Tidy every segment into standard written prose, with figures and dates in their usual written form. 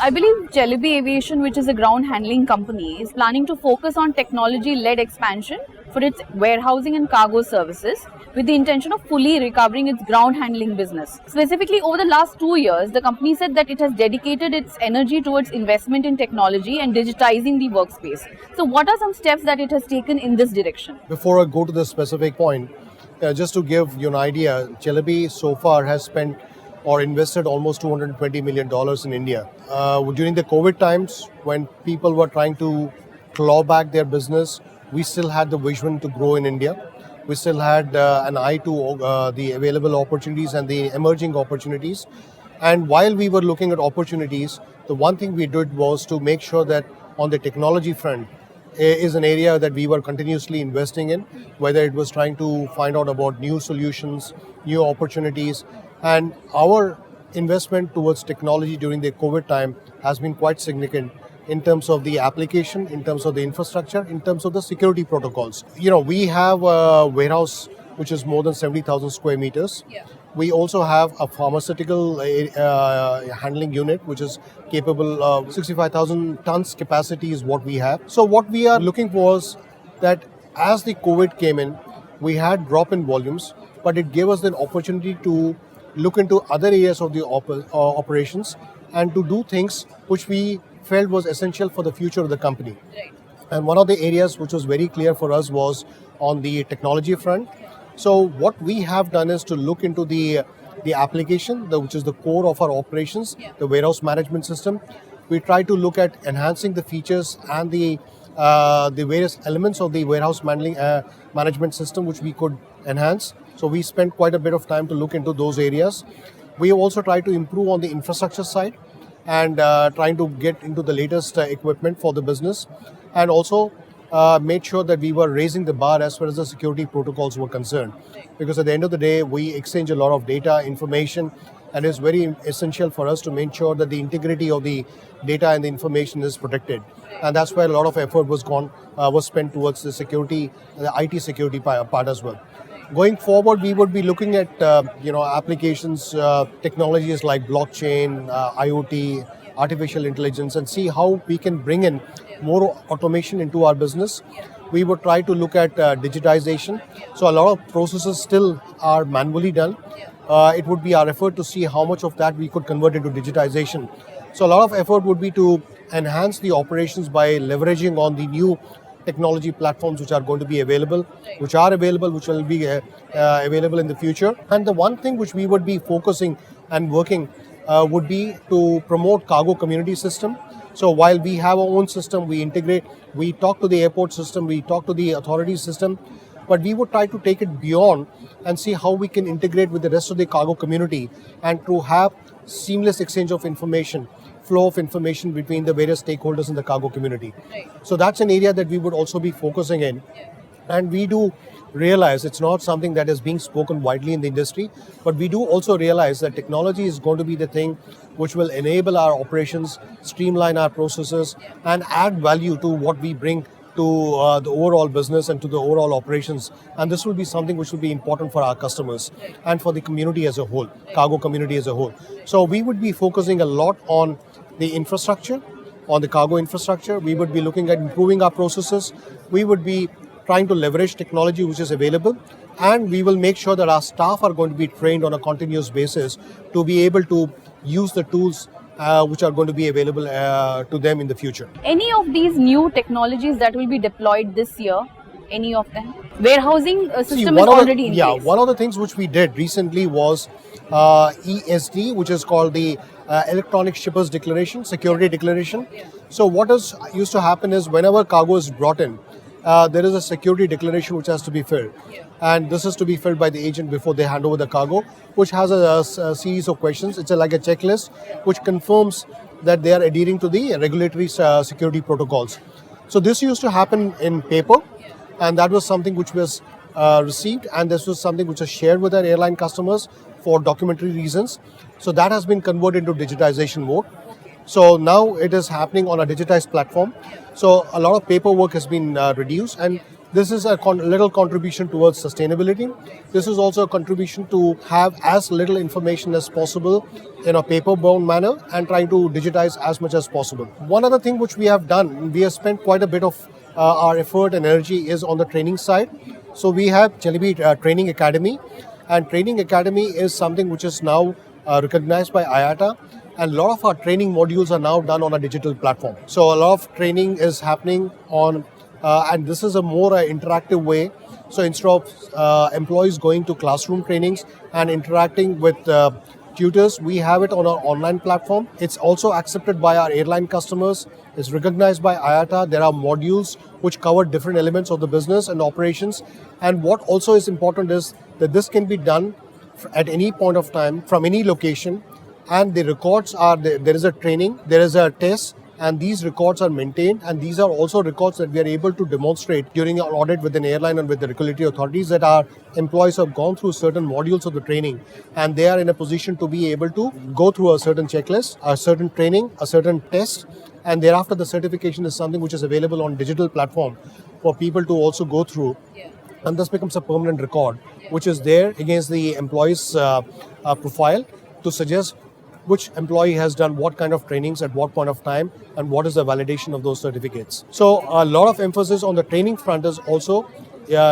I believe Celebi Aviation, which is a ground handling company, is planning to focus on technology-led expansion for its warehousing and cargo services with the intention of fully recovering its ground handling business. Specifically, over the last 2 years, the company said that it has dedicated its energy towards investment in technology and digitizing the workspace. So what are some steps that it has taken in this direction? Before I go to the specific point, just to give you an idea, Celebi so far has spent or invested almost $220 million in India. During the COVID times, when people were trying to claw back their business, we still had the vision to grow in India. We still had an eye to the available opportunities and the emerging opportunities. And while we were looking at opportunities, the one thing we did was to make sure that on the technology front is an area that we were continuously investing in, whether it was trying to find out about new solutions, new opportunities. And our investment towards technology during the COVID time has been quite significant in terms of the application, in terms of the infrastructure, in terms of the security protocols. We have a warehouse which is more than 70,000 square meters. Yeah. We also have a pharmaceutical handling unit which is capable of 65,000 tons capacity is what we have. So what we are looking for is that as the COVID came in, we had drop in volumes, but it gave us an opportunity to look into other areas of the operations and to do things which we felt was essential for the future of the company. Right. And one of the areas which was very clear for us was on the technology front. So what we have done is to look into the application, which is the core of our operations, the warehouse management system. We try to look at enhancing the features and the various elements of the warehouse management system which we could enhance. So we spent quite a bit of time to look into those areas. We also try to improve on the infrastructure side and trying to get into the latest equipment for the business, and also made sure that we were raising the bar as far as the security protocols were concerned. Because at the end of the day, we exchange a lot of data, information, and it's very essential for us to make sure that the integrity of the data and the information is protected. And that's where a lot of effort was spent towards the security, the IT security part as well. Going forward, we would be looking at applications, technologies like blockchain, IoT, artificial intelligence, and see how we can bring in more automation into our business. We would try to look at digitization. So a lot of processes still are manually done. It would be our effort to see how much of that we could convert into digitization. So a lot of effort would be to enhance the operations by leveraging on the new technology platforms which are going to be available, which will be available in the future. And the one thing which we would be focusing and working would be to promote cargo community system. So while we have our own system, we integrate, we talk to the airport system, we talk to the authority system, but we would try to take it beyond and see how we can integrate with the rest of the cargo community and to have seamless exchange of information, flow of information between the various stakeholders in the cargo community. Right. So that's an area that we would also be focusing in. And we do realize it's not something that is being spoken widely in the industry, but we do also realize that technology is going to be the thing which will enable our operations, streamline our processes, and add value to what we bring to the overall business and to the overall operations. And this will be something which will be important for our customers and for the community as a whole, cargo community as a whole. So we would be focusing a lot on the infrastructure, on the cargo infrastructure. We would be looking at improving our processes. We would be trying to leverage technology which is available, and we will make sure that our staff are going to be trained on a continuous basis to be able to use the tools which are going to be available to them in the future. Any of these new technologies that will be deployed this year, any of them? Warehousing system is already in place. Yeah, one of the things which we did recently was ESD, which is called the Electronic Shippers Declaration, Security Declaration. So what used to happen is whenever cargo is brought in, there is a security declaration which has to be filled. And this is to be filled by the agent before they hand over the cargo, which has a series of questions. It's like a checklist which confirms that they are adhering to the regulatory security protocols. So this used to happen in paper, and that was something which was received, and this was something which was shared with our airline customers for documentary reasons. So that has been converted into digitization mode. So now it is happening on a digitized platform. So a lot of paperwork has been reduced, and This is a little contribution towards sustainability. This is also a contribution to have as little information as possible in a paper-bound manner and trying to digitize as much as possible. One other thing which we have done, we have spent quite a bit of our effort and energy is on the training side. So we have Celebi Training Academy, and Training Academy is something which is now recognized by IATA, and a lot of our training modules are now done on a digital platform. So a lot of training is happening on and this is a more interactive way. So instead of employees going to classroom trainings and interacting with tutors, we have it on our online platform. It's also accepted by our airline customers. It's recognized by IATA. There are modules which cover different elements of the business and operations. And what also is important is that this can be done at any point of time from any location. And the records are, there is a training, there is a test, and these records are maintained, and these are also records that we are able to demonstrate during our audit with an airline and with the regulatory authorities that our employees have gone through certain modules of the training, and they are in a position to be able to go through a certain checklist, a certain training, a certain test, and thereafter the certification is something which is available on digital platform for people to also go through. And this becomes a permanent record, which is there against the employee's profile to suggest which employee has done what kind of trainings at what point of time and what is the validation of those certificates. So a lot of emphasis on the training front is also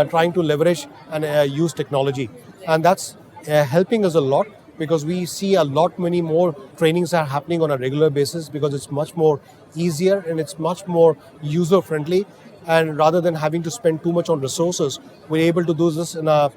trying to leverage and use technology. And that's helping us a lot because we see a lot many more trainings are happening on a regular basis because it's much more easier and it's much more user friendly. And rather than having to spend too much on resources, we're able to do this in a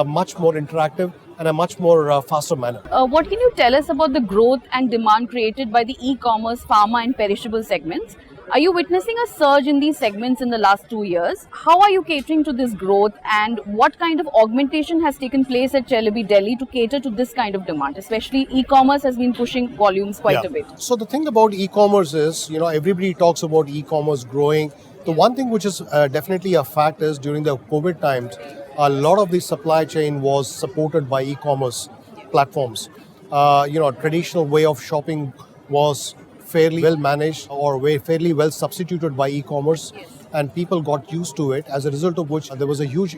much more interactive and a much more faster manner. What can you tell us about the growth and demand created by the e-commerce, pharma and perishable segments? Are you witnessing a surge in these segments in the last 2 years? How are you catering to this growth, and what kind of augmentation has taken place at Celebi Delhi to cater to this kind of demand? Especially e-commerce has been pushing volumes quite a bit. So the thing about e-commerce is, everybody talks about e-commerce growing. The one thing which is definitely a fact is during the COVID times, a lot of the supply chain was supported by e-commerce platforms. Traditional way of shopping was fairly well managed or fairly well substituted by e-commerce, and people got used to it, as a result of which there was a huge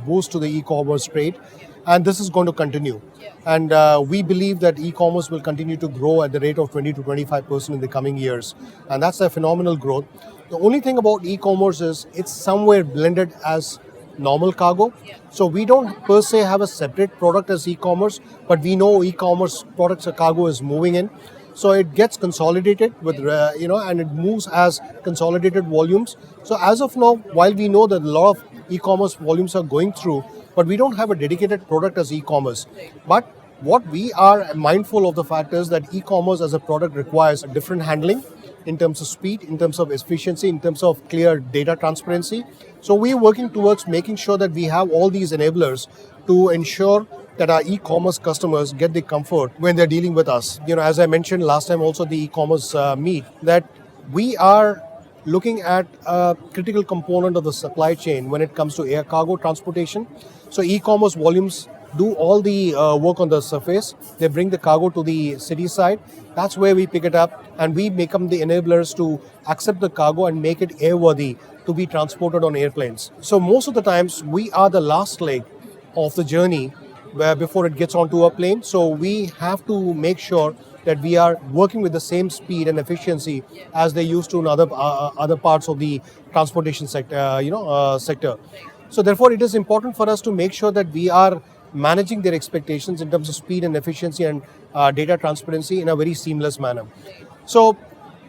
boost to the e-commerce trade, and this is going to continue. And we believe that e-commerce will continue to grow at the rate of 20 to 25% in the coming years, and that's a phenomenal growth. The only thing about e-commerce is it's somewhere blended as normal cargo. So we don't per se have a separate product as e-commerce, but we know e-commerce products or cargo is moving in. So it gets consolidated with, and it moves as consolidated volumes. So as of now, while we know that a lot of e-commerce volumes are going through, but we don't have a dedicated product as e-commerce. But what we are mindful of the fact is that e-commerce as a product requires a different handling in terms of speed, in terms of efficiency, in terms of clear data transparency. So we are working towards making sure that we have all these enablers to ensure that our e-commerce customers get the comfort when they're dealing with us. As I mentioned last time also the e-commerce meet, that we are looking at a critical component of the supply chain when it comes to air cargo transportation. So e-commerce volumes do all the work on the surface. They bring the cargo to the city side. That's where we pick it up, and we become the enablers to accept the cargo and make it airworthy to be transported on airplanes. So most of the times we are the last leg of the journey before it gets onto a plane. So we have to make sure that we are working with the same speed and efficiency as they used to in other parts of the transportation sector. So therefore, it is important for us to make sure that we are managing their expectations in terms of speed and efficiency and data transparency in a very seamless manner. So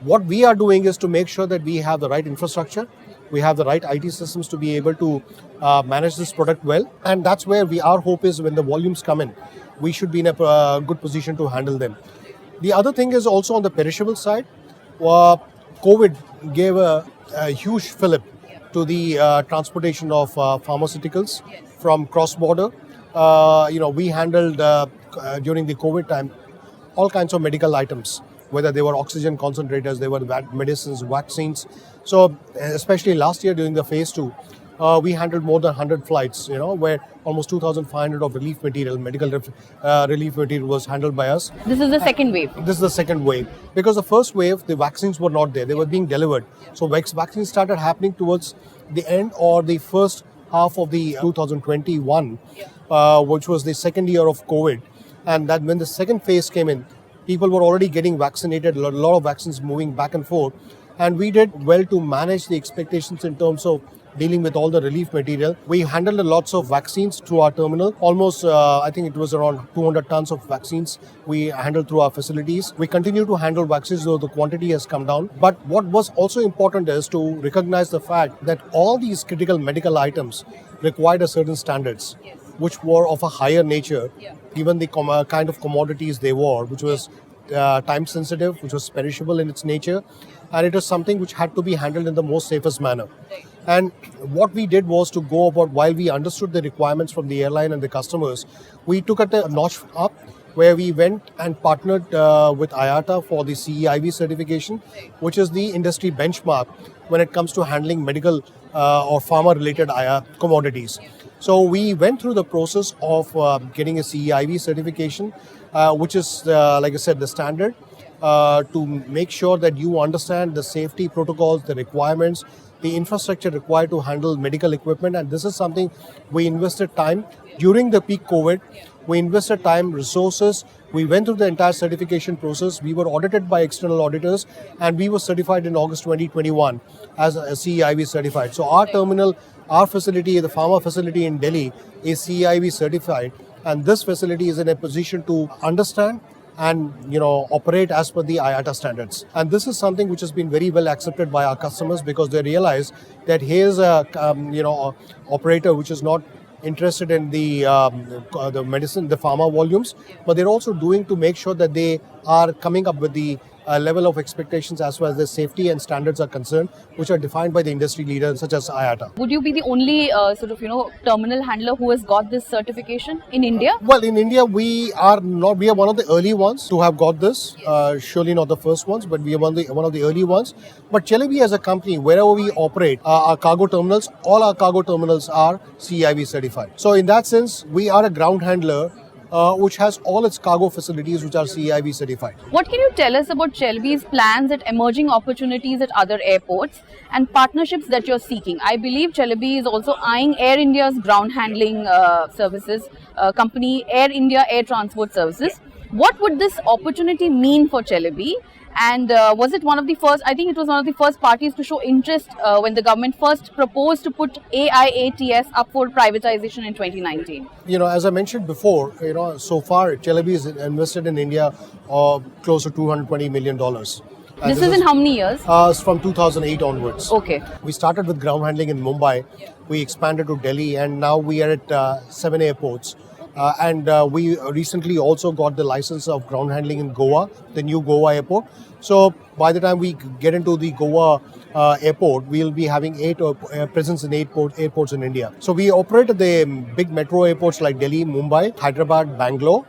what we are doing is to make sure that we have the right infrastructure, we have the right IT systems to be able to manage this product well. And that's where our hope is when the volumes come in, we should be in a good position to handle them. The other thing is also on the perishable side. COVID gave a huge fillip to the transportation of pharmaceuticals from cross-border. We handled during the COVID time all kinds of medical items, whether they were oxygen concentrators, they were medicines, vaccines. So especially last year during the phase 2, we handled more than 100 flights, where almost 2,500 of relief material, relief material was handled by us. This is the second wave. This is the second wave. Because the first wave, the vaccines were not there. They were being delivered. So vaccines started happening towards the end or the first half of the 2021, which was the second year of COVID. And that when the second phase came in, people were already getting vaccinated, a lot of vaccines moving back and forth. And we did well to manage the expectations in terms of dealing with all the relief material. We handled lots of vaccines through our terminal. Almost, I think it was around 200 tons of vaccines we handled through our facilities. We continue to handle vaccines, though the quantity has come down. But what was also important is to recognize the fact that all these critical medical items required a certain standards, which were of a higher nature, given the kind of commodities they were, which was time sensitive, which was perishable in its nature, and it was something which had to be handled in the most safest manner. And what we did was to go about, while we understood the requirements from the airline and the customers, we took it a notch up, where we went and partnered with IATA for the CEIV certification, which is the industry benchmark when it comes to handling medical or pharma-related commodities. So we went through the process of getting a CEIV certification, which is, like I said, the standard to make sure that you understand the safety protocols, the requirements, the infrastructure required to handle medical equipment. And this is something we invested time during the peak COVID. We invested time, resources. We went through the entire certification process. We were audited by external auditors, and we were certified in August 2021 as a CEIV certified. So our terminal, our facility, the pharma facility in Delhi, is CEIV certified, and this facility is in a position to understand and operate as per the IATA standards. And this is something which has been very well accepted by our customers, because they realize that here's a operator which is not interested in the medicine, the pharma volumes, but they're also doing to make sure that they are coming up with the level of expectations as far as the safety and standards are concerned, which are defined by the industry leaders such as IATA. Would you be the only terminal handler who has got this certification in India? Well, in India, we are one of the early ones to have got this. Surely not the first ones, but we are one of the early ones. But Celebi as a company, wherever we operate, our cargo terminals, all our cargo terminals are CEIV certified. So in that sense, we are a ground handler which has all its cargo facilities which are CEIV certified. What can you tell us about Celebi's plans at emerging opportunities at other airports and partnerships that you're seeking? I believe Celebi is also eyeing Air India's ground handling services company, Air India Air Transport Services. What would this opportunity mean for Celebi? And was it one of the first, I think it was one of the first parties to show interest when the government first proposed to put AIATS up for privatization in 2019? As I mentioned before, so far Celebi has invested in India close to $220 million. This is in how many years? From 2008 onwards. Okay. We started with ground handling in Mumbai. We expanded to Delhi, and now we are at 7 airports. And we recently also got the license of ground handling in Goa, the new Goa airport. So by the time we get into the Goa airport, we'll be having presence in 8 airports in India. So we operate at the big metro airports like Delhi, Mumbai, Hyderabad, Bangalore.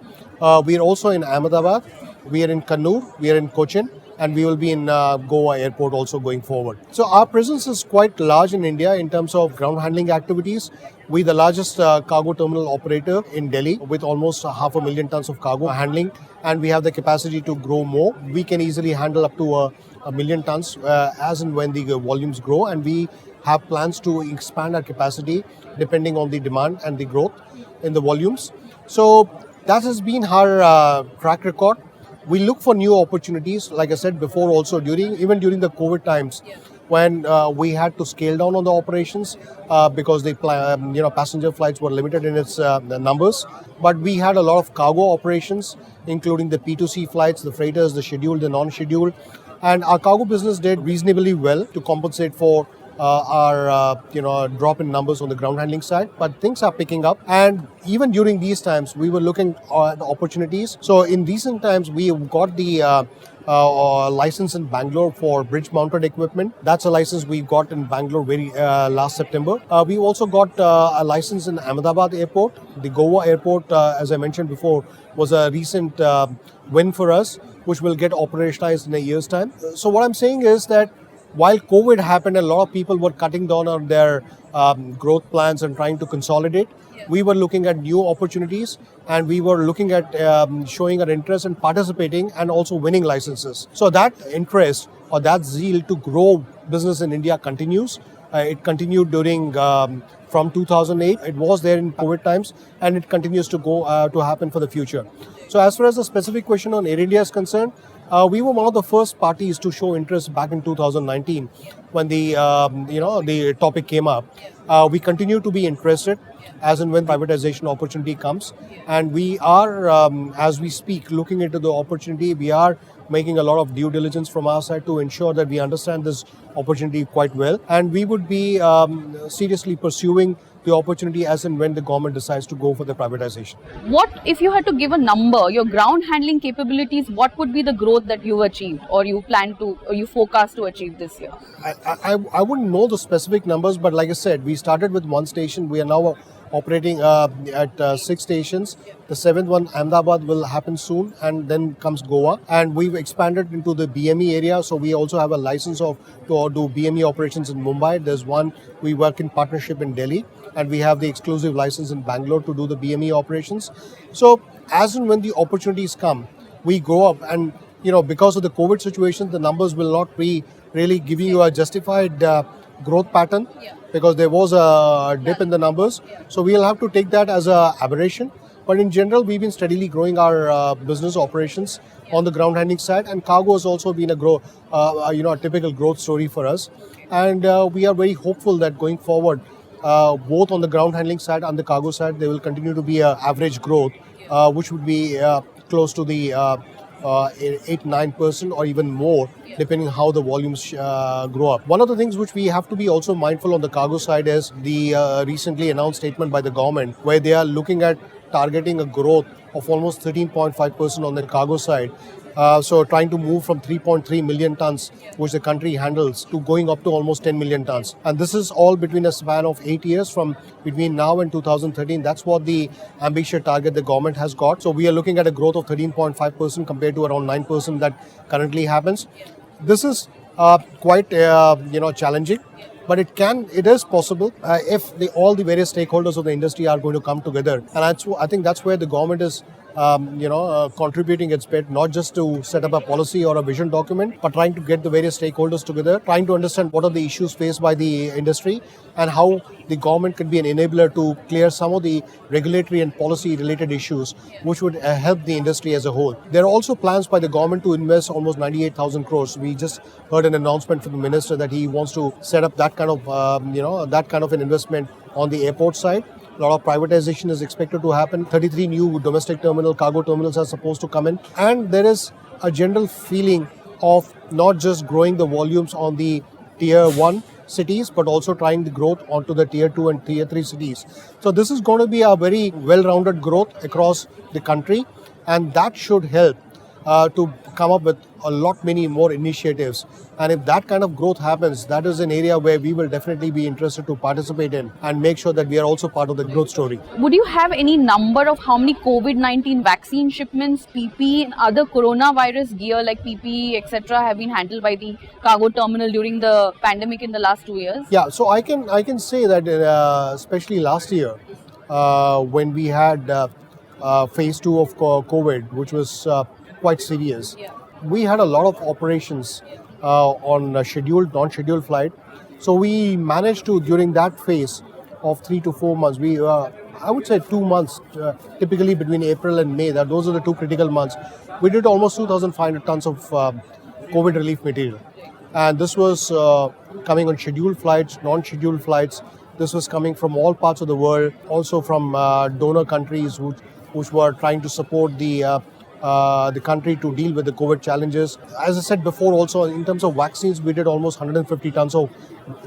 We are also in Ahmedabad. We are in Kannur. We are in Cochin. And we will be in Goa airport also going forward. So our presence is quite large in India in terms of ground handling activities. We're the largest cargo terminal operator in Delhi with almost 500,000 tons of cargo handling, and we have the capacity to grow more. We can easily handle up to a million tons as and when the volumes grow, and we have plans to expand our capacity depending on the demand and the growth in the volumes. So that has been our track record. We look for new opportunities, like I said before, also even during the COVID times, when we had to scale down on the operations because the passenger flights were limited in its numbers. But we had a lot of cargo operations, including the P2C flights, the freighters, the scheduled, the non-scheduled, and our cargo business did reasonably well to compensate for our drop in numbers on the ground handling side, but things are picking up. And even during these times, we were looking at opportunities. So in recent times, we got the license in Bangalore for bridge-mounted equipment. That's a license we got in Bangalore last September. We also got a license in Ahmedabad Airport. The Goa Airport, as I mentioned before, was a recent win for us, which will get operationalized in a year's time. So what I'm saying is that while COVID happened, a lot of people were cutting down on their growth plans and trying to consolidate. We were looking at new opportunities, and we were looking at showing our interest in participating and also winning licenses. So that interest or that zeal to grow business in India continues. It continued during from 2008. It was there in COVID times, and it continues to go to happen for the future. So as far as the specific question on Air India is concerned, we were one of the first parties to show interest back in 2019 when the topic came up. We continue to be interested as and when privatization opportunity comes, and we are, as we speak, looking into the opportunity. We are making a lot of due diligence from our side to ensure that we understand this opportunity quite well, and we would be seriously pursuing the opportunity as and when the government decides to go for the privatization. What, if you had to give a number, your ground handling capabilities, what would be the growth that you achieved or you plan to, or you forecast to achieve this year? I wouldn't know the specific numbers, but like I said, we started with one station. We are now operating at 6 stations. The 7th one, Ahmedabad, will happen soon, and then comes Goa. And we've expanded into the BME area, so we also have a license to do BME operations in Mumbai. There's one, we work in partnership in Delhi, and we have the exclusive license in Bangalore to do the BME operations. So as and when the opportunities come, we go up, and because of the COVID situation, the numbers will not be really giving you a justified growth pattern, because there was a dip in the numbers. So we'll have to take that as an aberration. But in general, we've been steadily growing our business operations on the ground handling side, and cargo has also been a typical growth story for us. And we are very hopeful that going forward, both on the ground handling side and the cargo side, there will continue to be an average growth, which would be close to the 8-9% or even more, depending how the volumes grow up. One of the things which we have to be also mindful on the cargo side is the recently announced statement by the government, where they are looking at targeting a growth of almost 13.5% on the cargo side. So trying to move from 3.3 million tons, which the country handles, to going up to almost 10 million tons. And this is all between a span of 8 years, from between now and 2013. That's what the ambitious target the government has got. So we are looking at a growth of 13.5% compared to around 9% that currently happens. This is quite challenging, but it is possible if all the various stakeholders of the industry are going to come together. And I think that's where the government is contributing its bit, not just to set up a policy or a vision document, but trying to get the various stakeholders together, trying to understand what are the issues faced by the industry and how the government can be an enabler to clear some of the regulatory and policy related issues which would help the industry as a whole. There are also plans by the government to invest almost 98,000 crores. We just heard an announcement from the minister that he wants to set up that kind of an investment on the airport side. A lot of privatization is expected to happen. 33 new domestic cargo terminals are supposed to come in. And there is a general feeling of not just growing the volumes on the tier 1 cities, but also trying the growth onto the tier 2 and tier 3 cities. So this is going to be a very well-rounded growth across the country, and that should help to come up with a lot many more initiatives. And if that kind of growth happens, that is an area where we will definitely be interested to participate in and make sure that we are also part of the growth story. Would you have any number of how many COVID-19 vaccine shipments, PPE and other coronavirus gear like PPE, etc. have been handled by the cargo terminal during the pandemic in the last 2 years? Yeah, so I can say that especially last year, when we had phase 2 of COVID, which was quite serious. We had a lot of operations on scheduled, non-scheduled flight. So we managed to, during that phase of 3 to 4 months, I would say 2 months, typically between April and May, those are the 2 critical months. We did almost 2,500 tons of COVID relief material. And this was coming on scheduled flights, non-scheduled flights. This was coming from all parts of the world, also from donor countries which were trying to support the country to deal with the COVID challenges. As I said before, also in terms of vaccines, we did almost 150 tons of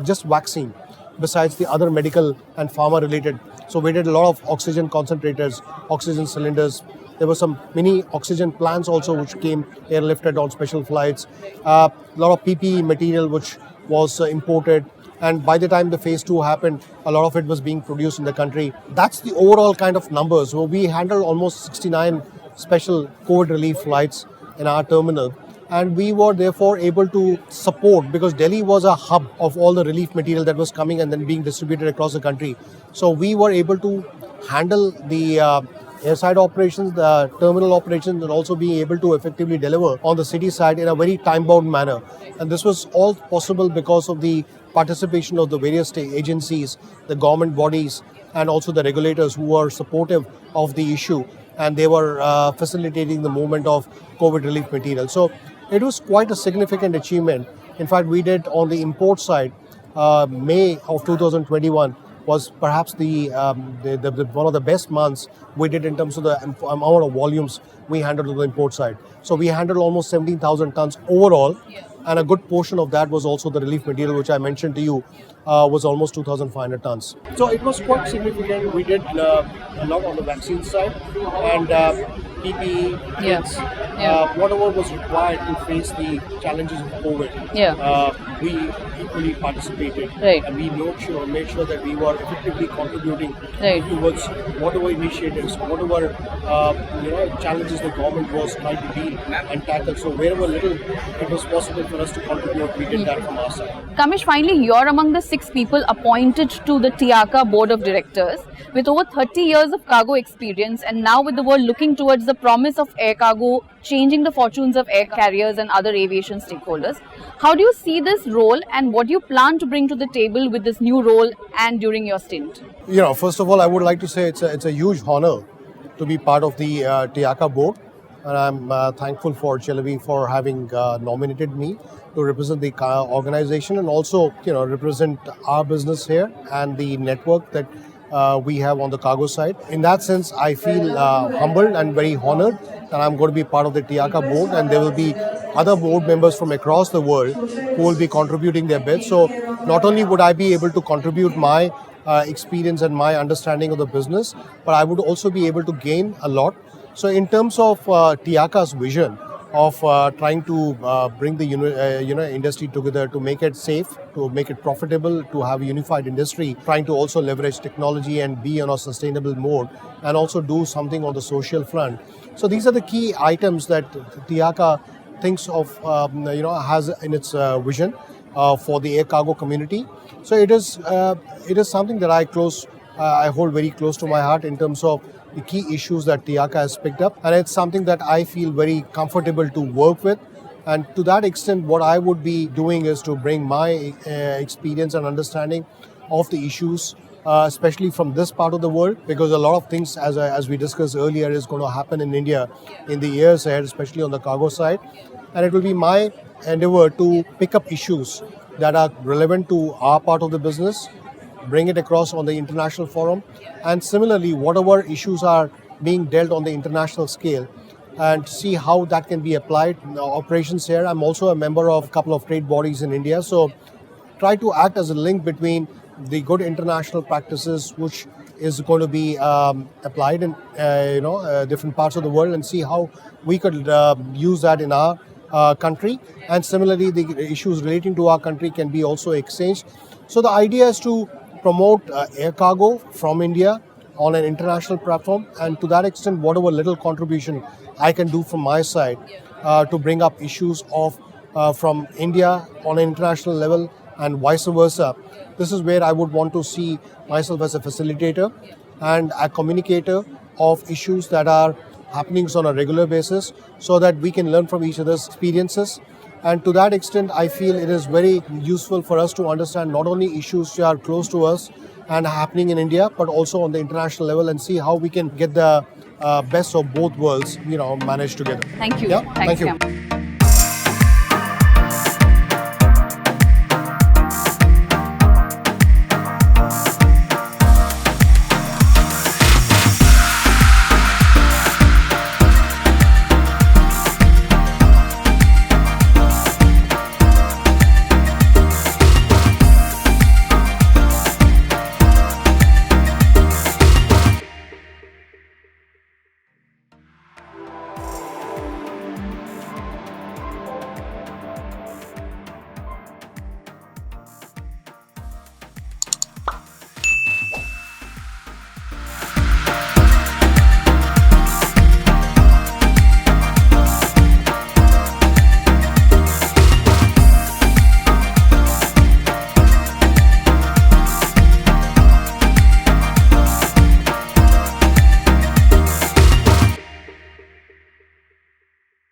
just vaccine, besides the other medical and pharma related. So we did a lot of oxygen concentrators, oxygen cylinders. There were some mini oxygen plants also which came airlifted on special flights. A lot of PPE material which was imported. And by the time the phase 2 happened, a lot of it was being produced in the country. That's the overall kind of numbers. So we handled almost 69 special COVID relief flights in our terminal. and we were therefore able to support, because Delhi was a hub of all the relief material that was coming and then being distributed across the country. So we were able to handle the airside operations, the terminal operations, and also being able to effectively deliver on the city side in a very time-bound manner. And this was all possible because of the participation of the various state agencies, the government bodies, and also the regulators who were supportive of the issue, and they were facilitating the movement of COVID relief material. So it was quite a significant achievement. In fact, we did on the import side, May of 2021 was perhaps the one of the best months we did in terms of the amount of volumes we handled on the import side. So we handled almost 17,000 tons overall, and a good portion of that was also the relief material, which I mentioned to you, was almost 2,500 tons. So it was quite significant. We did a lot on the vaccine side, and PPE, kits, whatever was required to face the challenges of COVID. We equally participated, and we made sure that we were effectively contributing towards whatever initiatives, whatever challenges the government was trying to deal and tackle. So wherever little it was possible for us to contribute, we did that from our side. Kamesh, finally, you're among the 6 people appointed to the TIACA board of directors with over 30 years of cargo experience, and now with the world looking towards the promise of air cargo changing the fortunes of air carriers and other aviation stakeholders. How do you see this role, and what do you plan to bring to the table with this new role and during your stint? First of all, I would like to say it's a huge honor to be part of the TIACA board, and I'm thankful for Celebi for having nominated me to represent the organization and also represent our business here and the network that we have on the cargo side. In that sense, I feel humbled and very honored that I'm going to be part of the TIACA board, and there will be other board members from across the world who will be contributing their bit. So not only would I be able to contribute my experience and my understanding of the business, but I would also be able to gain a lot. So in terms of TIACA's vision of trying to bring the industry together, to make it safe, to make it profitable, to have a unified industry, trying to also leverage technology and be on a sustainable mode, and also do something on the social front. So these are the key items that TIACA thinks of, has in its vision for the air cargo community. So it is something that I hold very close to my heart in terms of the key issues that TIACA has picked up, and it's something that I feel very comfortable to work with. And to that extent, what I would be doing is to bring my experience and understanding of the issues, especially from this part of the world, because a lot of things, as we discussed earlier, is going to happen in India in the years ahead, especially on the cargo side. And it will be my endeavor to pick up issues that are relevant to our part of the business, bring it across on the international forum, and similarly whatever issues are being dealt on the international scale, and see how that can be applied in operations here. I'm also a member of a couple of trade bodies in India, so try to act as a link between the good international practices which is going to be applied in different parts of the world, and see how we could use that in our country, and similarly the issues relating to our country can be also exchanged. So the idea is to promote air cargo from India on an international platform, and to that extent whatever little contribution I can do from my side to bring up issues of from India on an international level and vice versa. This is where I would want to see myself as a facilitator and a communicator of issues that are happening on a regular basis, so that we can learn from each other's experiences. And to that extent, I feel it is very useful for us to understand not only issues which are close to us and happening in India, but also on the international level, and see how we can get the best of both worlds, managed together. Thank you. Yeah, Thanks, thank you.